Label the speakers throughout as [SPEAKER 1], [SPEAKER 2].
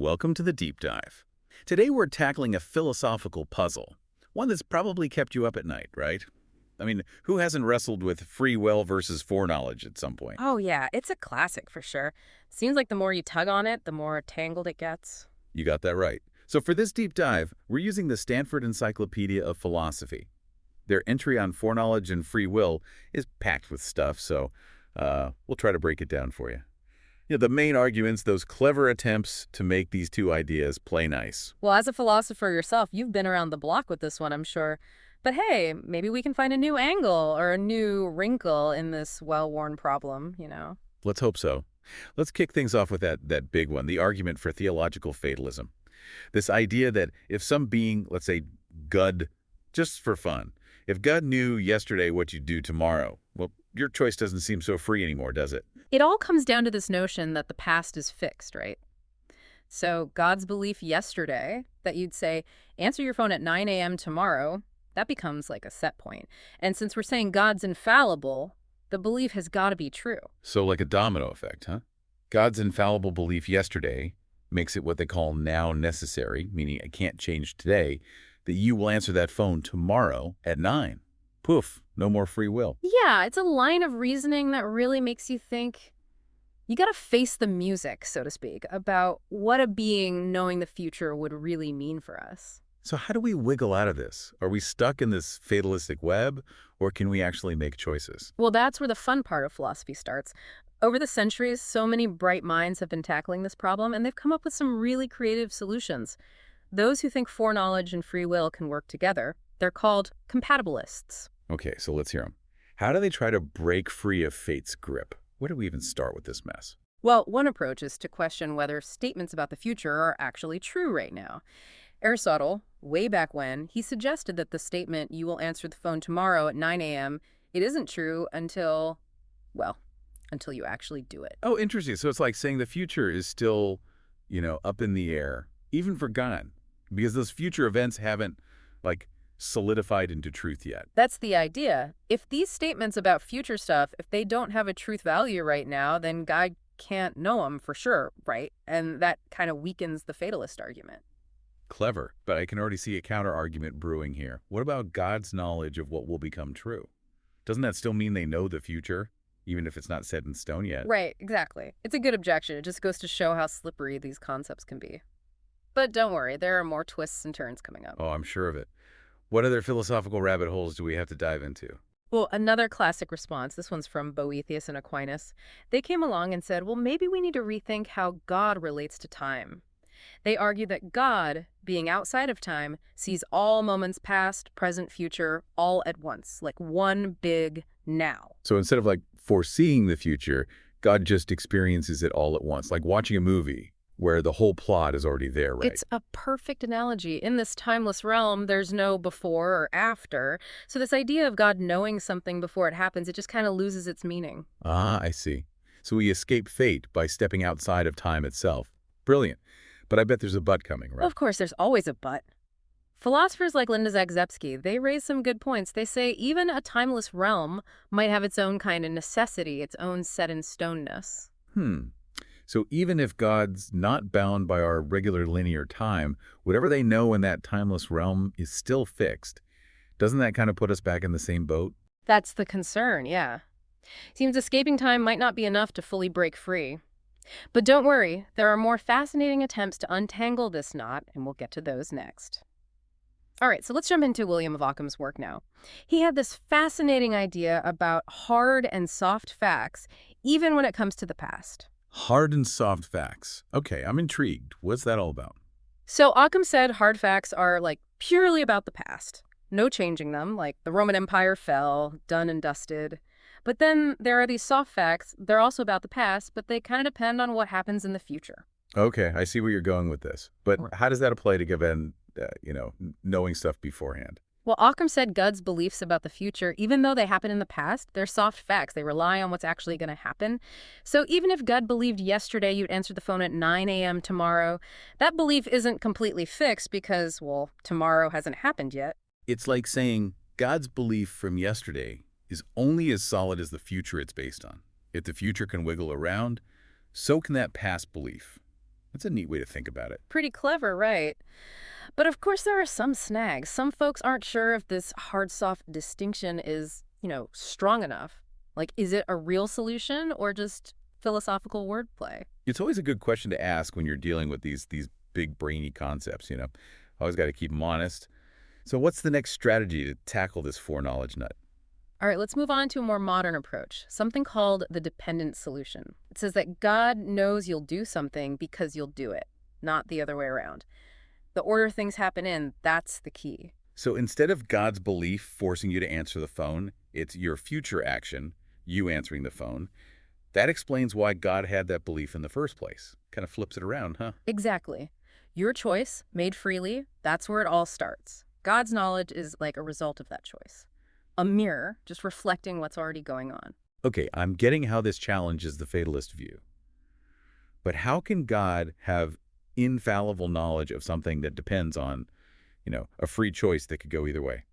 [SPEAKER 1] welcome to the Deep Dive. Today we're tackling a philosophical puzzle, one that's probably kept you up at night, right? I mean, who hasn't wrestled with free will versus foreknowledge at some point?
[SPEAKER 2] Oh, yeah, it's a classic for sure. Seems like the more you tug on it, the more tangled it gets.
[SPEAKER 1] You got that right. So for this deep dive, we're using the Stanford Encyclopedia of Philosophy. Their entry on foreknowledge and free will is packed with stuff, so we'll try to break it down for you. The main arguments, those clever attempts to make these two ideas play nice.
[SPEAKER 2] Well, as a philosopher yourself, you've been around the block with this one, I'm sure. But hey, maybe we can find a new angle or a new wrinkle in this well-worn problem.
[SPEAKER 1] Let's hope so. Let's kick things off with that big one, the argument for theological fatalism. This idea that if some being, let's say God, just for fun, if God knew yesterday what you'd do tomorrow, well, your choice doesn't seem so free anymore, does it?
[SPEAKER 2] It all comes down to this notion that the past is fixed, right? So God's belief yesterday that you'd say, answer your phone at 9 a.m. tomorrow, that becomes like a set point. And since we're saying God's infallible, the belief has got to be true.
[SPEAKER 1] So like a domino effect, huh? God's infallible belief yesterday makes it what they call now necessary, meaning it can't change today, that you will answer that phone tomorrow at 9. Poof, no more free will.
[SPEAKER 2] Yeah, it's a line of reasoning that really makes you think. You got to face the music, so to speak, about what a being knowing the future would really mean for us.
[SPEAKER 1] So how do we wiggle out of this? Are we stuck in this fatalistic web, or can we actually make choices?
[SPEAKER 2] Well, that's where the fun part of philosophy starts. Over the centuries, so many bright minds have been tackling this problem, and they've come up with some really creative solutions. Those who think foreknowledge and free will can work together, they're called compatibilists.
[SPEAKER 1] Okay, so let's hear them. How do they try to break free of fate's grip? Where do we even start with this mess?
[SPEAKER 2] Well, one approach is to question whether statements about the future are actually true right now. Aristotle, way back when, he suggested that the statement, you will answer the phone tomorrow at 9 a.m., it isn't true until you actually do it.
[SPEAKER 1] Oh, interesting. So it's like saying the future is still, up in the air, even for God, because those future events haven't, solidified into truth yet.
[SPEAKER 2] That's the idea. If these statements about future stuff, if they don't have a truth value right now, then God can't know them for sure, right? And that kind of weakens the fatalist argument.
[SPEAKER 1] Clever, but I can already see a counter-argument brewing here. What about God's knowledge of what will become true? Doesn't that still mean they know the future, even if it's not set in stone yet?
[SPEAKER 2] Right, exactly. It's a good objection. It just goes to show how slippery these concepts can be. But don't worry, there are more twists and turns coming up.
[SPEAKER 1] Oh, I'm sure of it. What other philosophical rabbit holes do we have to dive into?
[SPEAKER 2] Well, another classic response, this one's from Boethius and Aquinas. They came along and said, well, maybe we need to rethink how God relates to time. They argue that God, being outside of time, sees all moments past, present, future, all at once, like one big now.
[SPEAKER 1] So instead of foreseeing the future, God just experiences it all at once, like watching a movie where the whole plot is already there, right?
[SPEAKER 2] It's a perfect analogy. In this timeless realm, there's no before or after. So this idea of God knowing something before it happens, it just kind of loses its meaning.
[SPEAKER 1] Ah, I see. So we escape fate by stepping outside of time itself. Brilliant. But I bet there's a but coming, right?
[SPEAKER 2] Well, of course, there's always a but. Philosophers like Linda Zagzebski, they raise some good points. They say even a timeless realm might have its own kind of necessity, its own set-in-stoneness.
[SPEAKER 1] So even if God's not bound by our regular linear time, whatever they know in that timeless realm is still fixed. Doesn't that kind of put us back in the same boat?
[SPEAKER 2] That's the concern, yeah. Seems escaping time might not be enough to fully break free. But don't worry, there are more fascinating attempts to untangle this knot, and we'll get to those next. All right, so let's jump into William of Occam's work now. He had this fascinating idea about hard and soft facts, even when it comes to the past.
[SPEAKER 1] Hard and soft facts. Okay, I'm intrigued. What's that all about?
[SPEAKER 2] So Occam said hard facts are purely about the past. No changing them, like the Roman Empire fell, done and dusted. But then there are these soft facts. They're also about the past, but they kind of depend on what happens in the future.
[SPEAKER 1] Okay, I see where you're going with this. But how does that apply to given, knowing stuff beforehand?
[SPEAKER 2] Well, Occam said God's beliefs about the future, even though they happen in the past, they're soft facts. They rely on what's actually going to happen. So even if God believed yesterday you'd answer the phone at 9 a.m. tomorrow, that belief isn't completely fixed because, well, tomorrow hasn't happened yet.
[SPEAKER 1] It's like saying God's belief from yesterday is only as solid as the future it's based on. If the future can wiggle around, so can that past belief. That's a neat way to think about it.
[SPEAKER 2] Pretty clever, right? But of course, there are some snags. Some folks aren't sure if this hard-soft distinction is, strong enough. Like, is it a real solution or just philosophical wordplay?
[SPEAKER 1] It's always a good question to ask when you're dealing with these big brainy concepts. Always got to keep them honest. So what's the next strategy to tackle this foreknowledge nut?
[SPEAKER 2] All right, let's move on to a more modern approach, something called the dependent solution. It says that God knows you'll do something because you'll do it, not the other way around. The order things happen in, that's the key.
[SPEAKER 1] So instead of God's belief forcing you to answer the phone, it's your future action, you answering the phone. That explains why God had that belief in the first place. Kind of flips it around, huh?
[SPEAKER 2] Exactly. Your choice, made freely, that's where it all starts. God's knowledge is like a result of that choice. A mirror, just reflecting what's already going on.
[SPEAKER 1] Okay, I'm getting how this challenges the fatalist view. But how can God have infallible knowledge of something that depends on, a free choice that could go either way?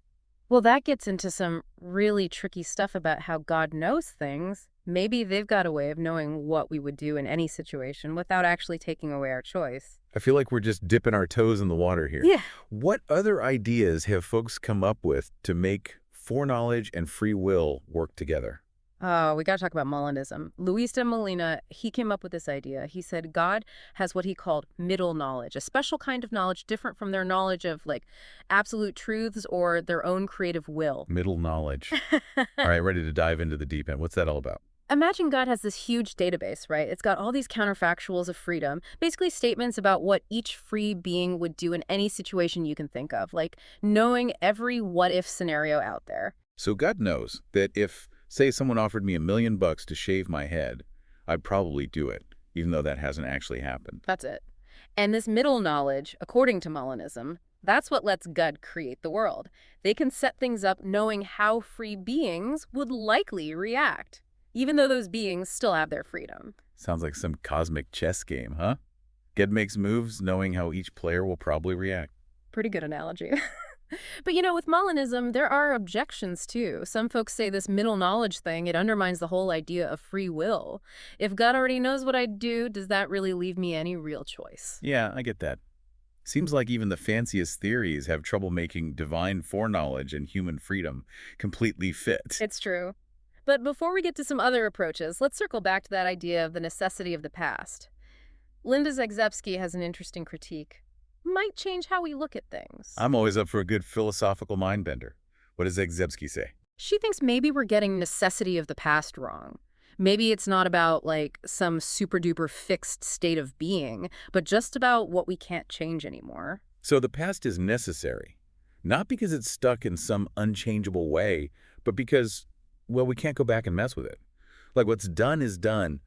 [SPEAKER 2] Well, that gets into some really tricky stuff about how God knows things. Maybe they've got a way of knowing what we would do in any situation without actually taking away our choice.
[SPEAKER 1] I feel like we're just dipping our toes in the water here.
[SPEAKER 2] Yeah.
[SPEAKER 1] What other ideas have folks come up with to make foreknowledge and free will work together?
[SPEAKER 2] Oh, we got to talk about Molinism. Luis de Molina, he came up with this idea. He said God has what he called middle knowledge, a special kind of knowledge different from their knowledge of like absolute truths or their own creative will.
[SPEAKER 1] Middle knowledge. All right, ready to dive into the deep end. What's that all about?
[SPEAKER 2] Imagine God has this huge database, right? It's got all these counterfactuals of freedom, basically statements about what each free being would do in any situation you can think of, like knowing every what-if scenario out there.
[SPEAKER 1] So God knows that if, say, someone offered me $1 million to shave my head, I'd probably do it, even though that hasn't actually happened.
[SPEAKER 2] That's it. And this middle knowledge, according to Molinism, that's what lets God create the world. They can set things up knowing how free beings would likely react, even though those beings still have their freedom.
[SPEAKER 1] Sounds like some cosmic chess game, huh? God makes moves knowing how each player will probably react.
[SPEAKER 2] Pretty good analogy. But with Molinism, there are objections too. Some folks say this middle knowledge thing, it undermines the whole idea of free will. If God already knows what I'd do, does that really leave me any real choice?
[SPEAKER 1] Yeah, I get that. Seems like even the fanciest theories have trouble making divine foreknowledge and human freedom completely fit.
[SPEAKER 2] It's true. But before we get to some other approaches, let's circle back to that idea of the necessity of the past. Linda Zagzebski has an interesting critique. Might change how we look at things.
[SPEAKER 1] I'm always up for a good philosophical mind bender. What does Zagzebski say?
[SPEAKER 2] She thinks maybe we're getting necessity of the past wrong. Maybe it's not about like some super duper fixed state of being, but just about what we can't change anymore.
[SPEAKER 1] So the past is necessary, not because it's stuck in some unchangeable way, but because, well, we can't go back and mess with it. Like what's done is done,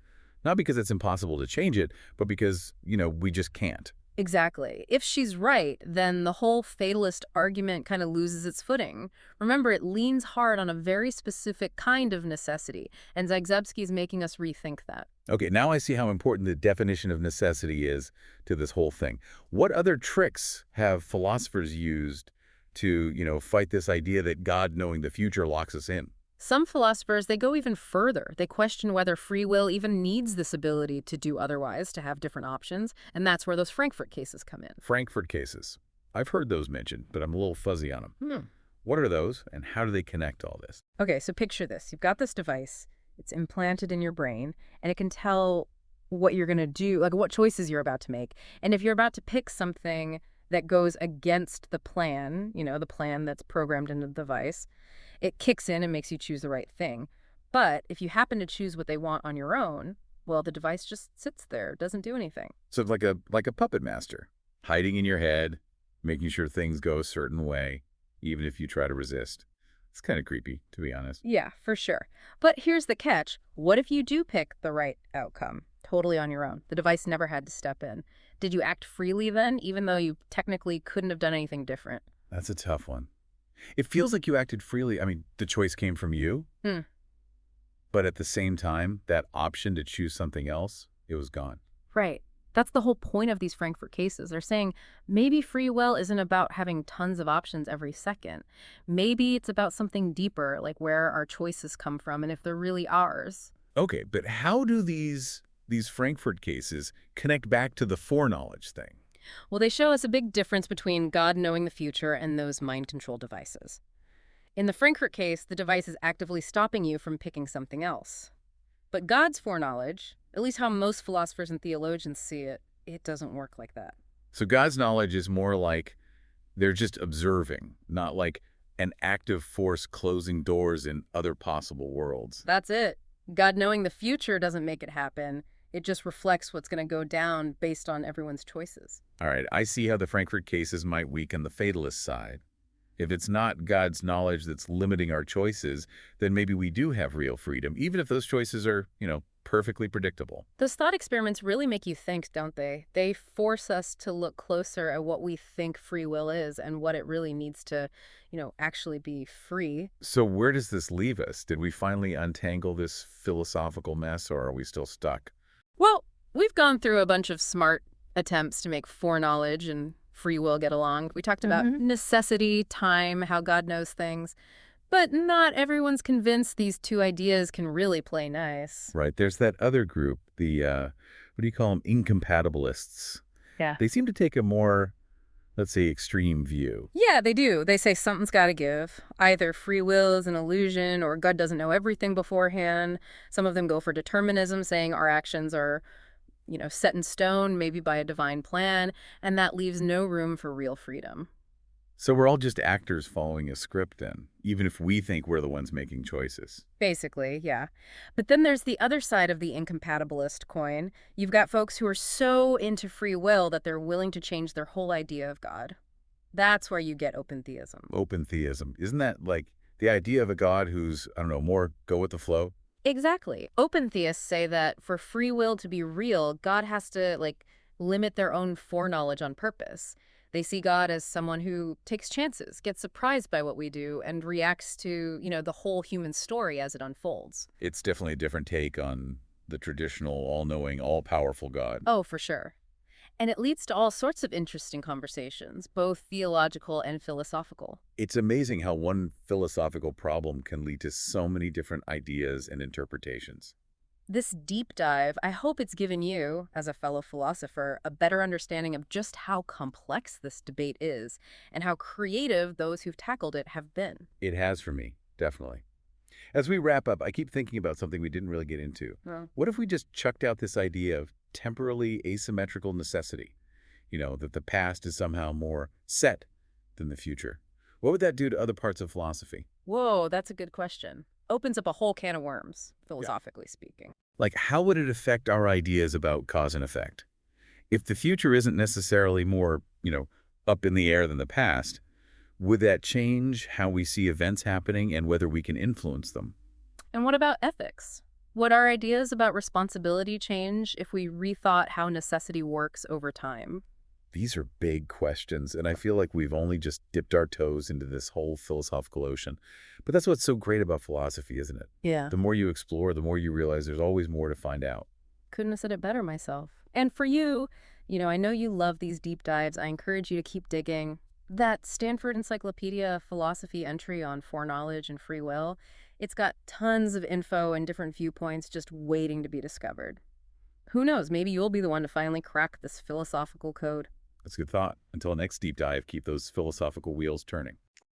[SPEAKER 1] not because it's impossible to change it, but because, we just can't.
[SPEAKER 2] Exactly. If she's right, then the whole fatalist argument kind of loses its footing. Remember, it leans hard on a very specific kind of necessity, and Zagzebski's making us rethink that.
[SPEAKER 1] Okay, now I see how important the definition of necessity is to this whole thing. What other tricks have philosophers used to, fight this idea that God knowing the future locks us in?
[SPEAKER 2] Some philosophers, they go even further. They question whether free will even needs this ability to do otherwise, to have different options, and that's where those Frankfurt cases come in.
[SPEAKER 1] Frankfurt cases. I've heard those mentioned, but I'm a little fuzzy on them. What are those, and how do they connect to all this?
[SPEAKER 2] Okay, so picture this. You've got this device. It's implanted in your brain, and it can tell what you're going to do, like what choices you're about to make. And if you're about to pick something that goes against the plan, the plan that's programmed into the device, it kicks in and makes you choose the right thing. But if you happen to choose what they want on your own, well, the device just sits there, doesn't do anything.
[SPEAKER 1] So it's like a puppet master, hiding in your head, making sure things go a certain way, even if you try to resist. It's kind of creepy, to be honest.
[SPEAKER 2] Yeah, for sure. But here's the catch. What if you do pick the right outcome, totally on your own? The device never had to step in. Did you act freely then, even though you technically couldn't have done anything different?
[SPEAKER 1] That's a tough one. It feels like you acted freely. I mean, the choice came from you. But at the same time, that option to choose something else, it was gone.
[SPEAKER 2] Right. That's the whole point of these Frankfurt cases. They're saying maybe free will isn't about having tons of options every second. Maybe it's about something deeper, like where our choices come from and if they're really ours.
[SPEAKER 1] Okay, but how do these these Frankfurt cases connect back to the foreknowledge thing?
[SPEAKER 2] Well, they show us a big difference between God knowing the future and those mind control devices. In the Frankfurt case, the device is actively stopping you from picking something else. But God's foreknowledge, at least how most philosophers and theologians see it, it doesn't work like that.
[SPEAKER 1] So God's knowledge is more like they're just observing, not like an active force closing doors in other possible worlds.
[SPEAKER 2] That's it. God knowing the future doesn't make it happen. It just reflects what's going to go down based on everyone's choices.
[SPEAKER 1] All right, I see how the Frankfurt cases might weaken the fatalist side. If it's not God's knowledge that's limiting our choices, then maybe we do have real freedom, even if those choices are, perfectly predictable.
[SPEAKER 2] Those thought experiments really make you think, don't they? They force us to look closer at what we think free will is and what it really needs to, actually be free.
[SPEAKER 1] So where does this leave us? Did we finally untangle this philosophical mess, or are we still stuck?
[SPEAKER 2] Well, we've gone through a bunch of smart attempts to make foreknowledge and free will get along. We talked about necessity, time, how God knows things. But not everyone's convinced these two ideas can really play nice.
[SPEAKER 1] Right. There's that other group, the, what do you call them, incompatibilists.
[SPEAKER 2] Yeah.
[SPEAKER 1] They seem to take a more, let's say, extreme view.
[SPEAKER 2] Yeah, they do. They say something's got to give. Either free will is an illusion or God doesn't know everything beforehand. Some of them go for determinism, saying our actions are, set in stone, maybe by a divine plan, and that leaves no room for real freedom.
[SPEAKER 1] So we're all just actors following a script then, even if we think we're the ones making choices.
[SPEAKER 2] Basically, yeah. But then there's the other side of the incompatibilist coin. You've got folks who are so into free will that they're willing to change their whole idea of God. That's where you get open theism.
[SPEAKER 1] Open theism. Isn't that like the idea of a God who's, I don't know, more go with the flow?
[SPEAKER 2] Exactly. Open theists say that for free will to be real, God has to, limit their own foreknowledge on purpose. They see God as someone who takes chances, gets surprised by what we do, and reacts to, the whole human story as it unfolds.
[SPEAKER 1] It's definitely a different take on the traditional, all-knowing, all-powerful God.
[SPEAKER 2] Oh, for sure. And it leads to all sorts of interesting conversations, both theological and philosophical.
[SPEAKER 1] It's amazing how one philosophical problem can lead to so many different ideas and interpretations.
[SPEAKER 2] This deep dive, I hope it's given you, as a fellow philosopher, a better understanding of just how complex this debate is and how creative those who've tackled it have been.
[SPEAKER 1] It has for me, definitely. As we wrap up, I keep thinking about something we didn't really get into.
[SPEAKER 2] Well,
[SPEAKER 1] What if we just chucked out this idea of temporally asymmetrical necessity? That the past is somehow more set than the future. What would that do to other parts of philosophy?
[SPEAKER 2] whoa, that's a good question. Opens up a whole can of worms, philosophically speaking.
[SPEAKER 1] Like, how would it affect our ideas about cause and effect? If the future isn't necessarily more, up in the air than the past, would that change how we see events happening and whether we can influence them?
[SPEAKER 2] And what about ethics? Would our ideas about responsibility change if we rethought how necessity works over time?
[SPEAKER 1] These are big questions, and I feel like we've only just dipped our toes into this whole philosophical ocean. But that's what's so great about philosophy, isn't it?
[SPEAKER 2] Yeah.
[SPEAKER 1] The more you explore, the more you realize there's always more to find out.
[SPEAKER 2] Couldn't have said it better myself. And for you, I know you love these deep dives. I encourage you to keep digging. That Stanford Encyclopedia Philosophy entry on foreknowledge and free will, it's got tons of info and different viewpoints just waiting to be discovered. Who knows, maybe you'll be the one to finally crack this philosophical code.
[SPEAKER 1] That's a good thought. Until next deep dive, keep those philosophical wheels turning.